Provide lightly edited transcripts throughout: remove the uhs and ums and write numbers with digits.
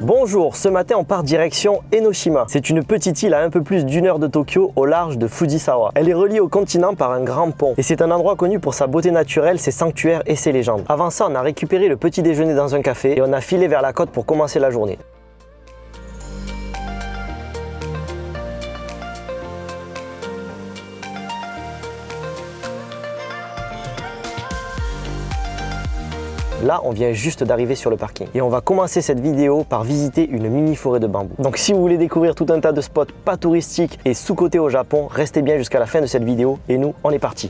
Bonjour, ce matin on part direction Enoshima. C'est une petite île à un peu plus d'une heure de Tokyo au large de Fujisawa. Elle est reliée au continent par un grand pont et c'est un endroit connu pour sa beauté naturelle, ses sanctuaires et ses légendes. Avant ça, on a récupéré le petit déjeuner dans un café et on a filé vers la côte pour commencer la journée. Là, on vient juste d'arriver sur le parking. Et on va commencer cette vidéo par visiter une mini forêt de bambou. Donc si vous voulez découvrir tout un tas de spots pas touristiques et sous-cotés au Japon, restez bien jusqu'à la fin de cette vidéo. Et nous, on est parti.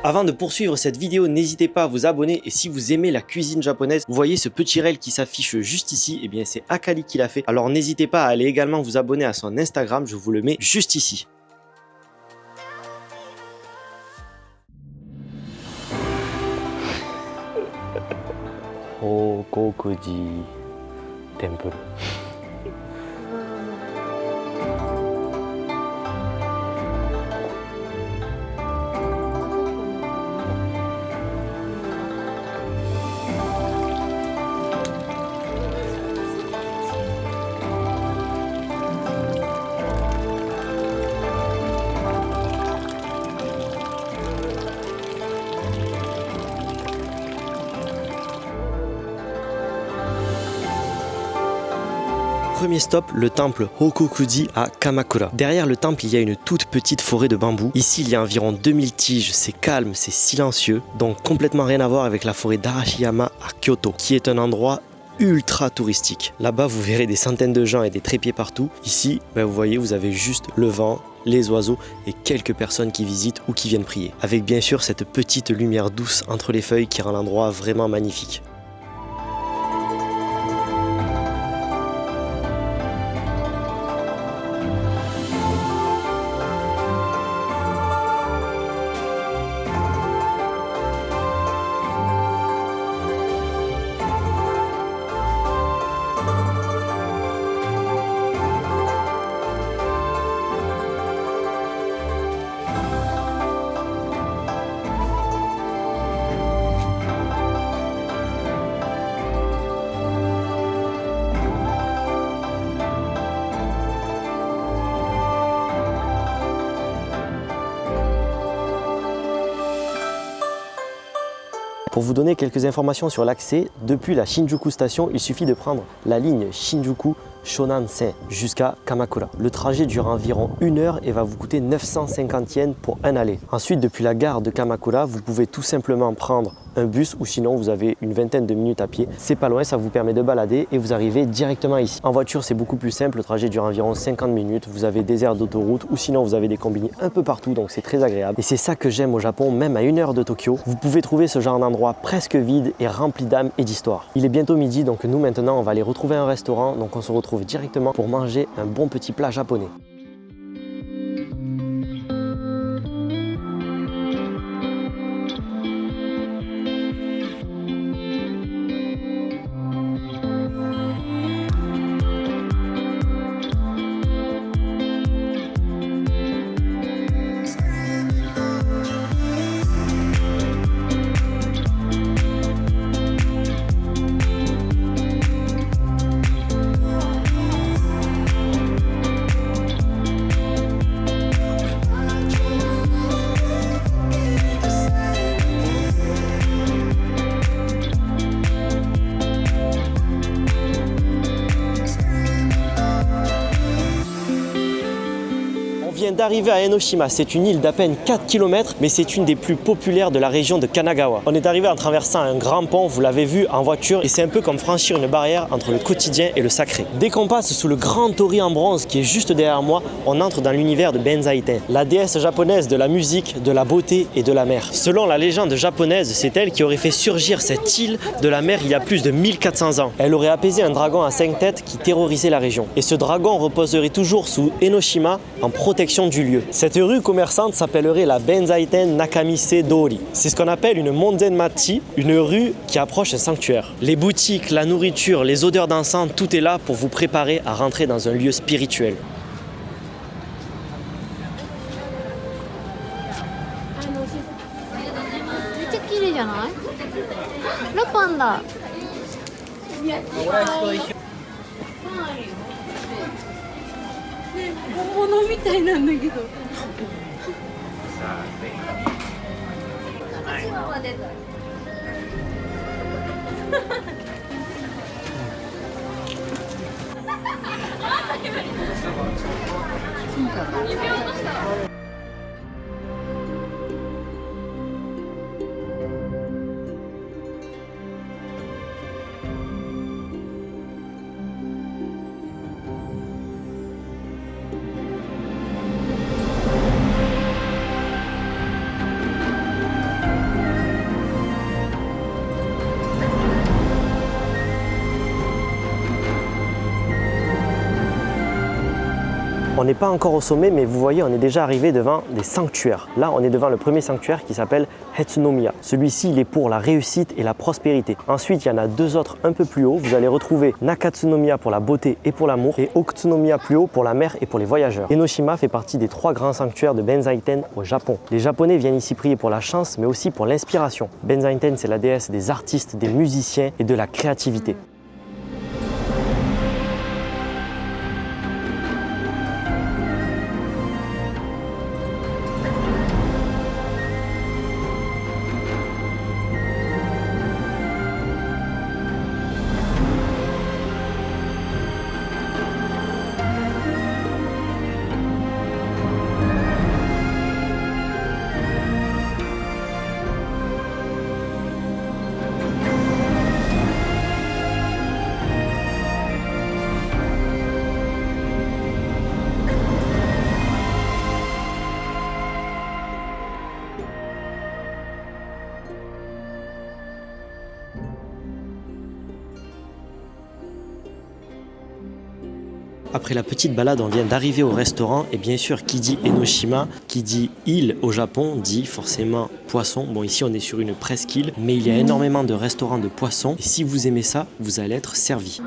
Avant de poursuivre cette vidéo, n'hésitez pas à vous abonner et si vous aimez la cuisine japonaise, vous voyez ce petit rail qui s'affiche juste ici, et bien c'est Akali qui l'a fait. Alors n'hésitez pas à aller également vous abonner à son Instagram, je vous le mets juste ici. Hokokuji Temple. Premier stop, le temple Hokokuji à Kamakura. Derrière le temple, il y a une toute petite forêt de bambou. Ici, il y a environ 2000 tiges, c'est calme, c'est silencieux, donc complètement rien à voir avec la forêt d'Arashiyama à Kyoto, qui est un endroit ultra touristique. Là-bas, vous verrez des centaines de gens et des trépieds partout. Ici, vous voyez, vous avez juste le vent, les oiseaux et quelques personnes qui visitent ou qui viennent prier. Avec bien sûr cette petite lumière douce entre les feuilles qui rend l'endroit vraiment magnifique. Pour vous donner quelques informations sur l'accès, depuis la Shinjuku Station, il suffit de prendre la ligne Shinjuku Shonan-sen jusqu'à Kamakura. Le trajet dure environ 1 heure et va vous coûter 950 yens pour un aller. Ensuite, depuis la gare de Kamakura, vous pouvez tout simplement prendre un bus ou sinon vous avez une vingtaine de minutes à pied. C'est pas loin, ça vous permet de balader et vous arrivez directement ici. En voiture, c'est beaucoup plus simple, le trajet dure environ 50 minutes. Vous avez des aires d'autoroute ou sinon vous avez des combini un peu partout, donc c'est très agréable. Et c'est ça que j'aime au Japon, même à 1 heure de Tokyo, vous pouvez trouver ce genre d'endroit presque vide et rempli d'âme et d'histoire. Il est bientôt midi, donc nous maintenant on va aller retrouver un restaurant, donc on se retrouve directement pour manger un bon petit plat japonais. vient d'arriver à Enoshima. C'est une île d'à peine 4 km, mais c'est une des plus populaires de la région de Kanagawa. On est arrivé en traversant un grand pont, vous l'avez vu, en voiture, et c'est un peu comme franchir une barrière entre le quotidien et le sacré. Dès qu'on passe sous le grand torii en bronze qui est juste derrière moi, on entre dans l'univers de Benzaiten, la déesse japonaise de la musique, de la beauté et de la mer. Selon la légende japonaise, c'est elle qui aurait fait surgir cette île de la mer il y a plus de 1400 ans. Elle aurait apaisé un dragon à 5 têtes qui terrorisait la région. Et ce dragon reposerait toujours sous Enoshima en protection direction du lieu. Cette rue commerçante s'appellerait la Benzaiten Nakamise Dori. C'est ce qu'on appelle une Monzenmachi, une rue qui approche un sanctuaire. Les boutiques, la nourriture, les odeurs d'encens, tout est là pour vous préparer à rentrer dans un lieu spirituel. On n'est pas encore au sommet, mais vous voyez, on est déjà arrivé devant des sanctuaires. Là, on est devant le premier sanctuaire qui s'appelle Hetsunomiya. Celui-ci, il est pour la réussite et la prospérité. Ensuite, il y en a deux autres un peu plus haut. Vous allez retrouver Nakatsunomiya pour la beauté et pour l'amour, et Okutsunomiya plus haut pour la mer et pour les voyageurs. Enoshima fait partie des 3 grands sanctuaires de Benzaiten au Japon. Les Japonais viennent ici prier pour la chance, mais aussi pour l'inspiration. Benzaiten, c'est la déesse des artistes, des musiciens et de la créativité. Après la petite balade, on vient d'arriver au restaurant et bien sûr qui dit Enoshima, qui dit île au Japon, dit forcément poisson. Bon, ici on est sur une presqu'île, mais il y a énormément de restaurants de poissons et si vous aimez ça, vous allez être servi.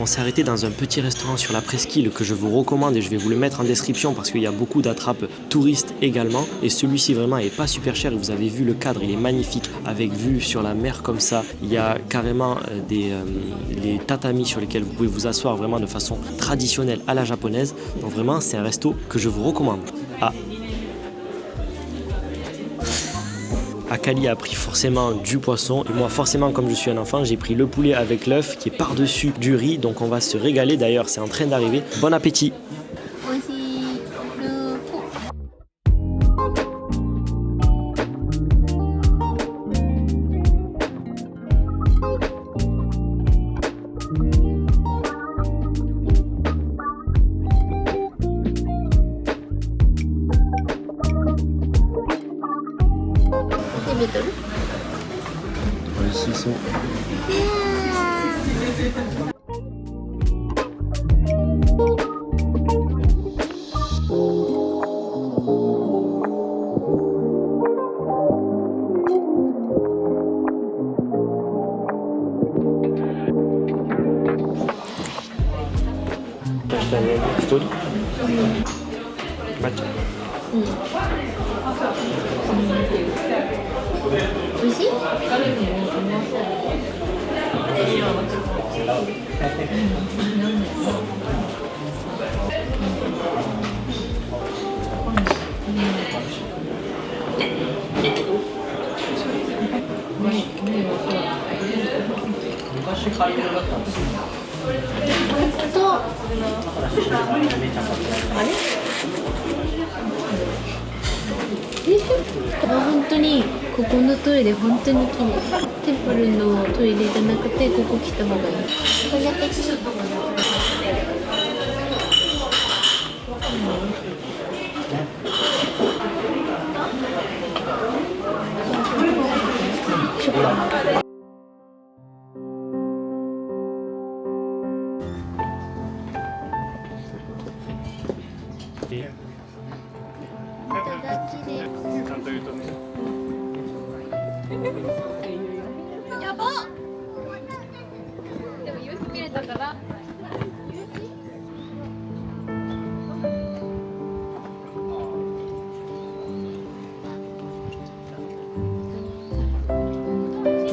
On s'est arrêté dans un petit restaurant sur la presqu'île que je vous recommande et je vais vous le mettre en description parce qu'il y a beaucoup d'attrapes touristes également. Et celui-ci vraiment est pas super cher. Vous avez vu le cadre, il est magnifique avec vue sur la mer comme ça. Il y a carrément les tatamis sur lesquels vous pouvez vous asseoir vraiment de façon traditionnelle à la japonaise. Donc vraiment, c'est un resto que je vous recommande. Akali a pris forcément du poisson et moi forcément comme je suis un enfant j'ai pris le poulet avec l'œuf qui est par-dessus du riz donc on va se régaler d'ailleurs c'est en train d'arriver. Bon appétit.本当にここのトイレ本当に綺麗。テンプルのトイレじゃなくてここ来た方がいい。これだけ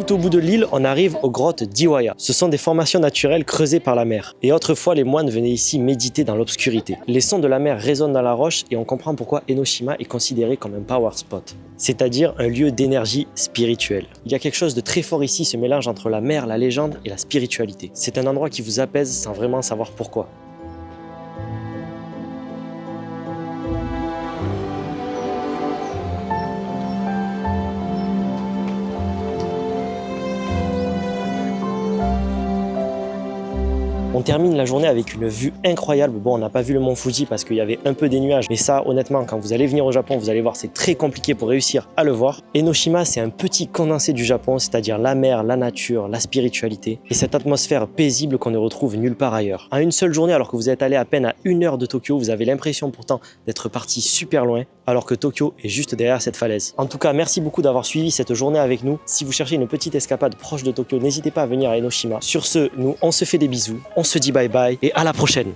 Tout au bout de l'île, on arrive aux grottes d'Iwaya. Ce sont des formations naturelles creusées par la mer. Et autrefois, les moines venaient ici méditer dans l'obscurité. Les sons de la mer résonnent dans la roche et on comprend pourquoi Enoshima est considéré comme un power spot, c'est-à-dire un lieu d'énergie spirituelle. Il y a quelque chose de très fort ici, ce mélange entre la mer, la légende et la spiritualité. C'est un endroit qui vous apaise sans vraiment savoir pourquoi. On termine la journée avec une vue incroyable. Bon, on n'a pas vu le mont Fuji parce qu'il y avait un peu des nuages, mais ça, honnêtement, quand vous allez venir au Japon, vous allez voir, c'est très compliqué pour réussir à le voir. Enoshima, c'est un petit condensé du Japon, c'est-à-dire la mer, la nature, la spiritualité, et cette atmosphère paisible qu'on ne retrouve nulle part ailleurs. En une seule journée, alors que vous êtes allé à peine à 1 heure de Tokyo, vous avez l'impression pourtant d'être parti super loin, alors que Tokyo est juste derrière cette falaise. En tout cas, merci beaucoup d'avoir suivi cette journée avec nous. Si vous cherchez une petite escapade proche de Tokyo, n'hésitez pas à venir à Enoshima. Sur ce, nous, on se fait des bisous, on se dit bye bye et à la prochaine.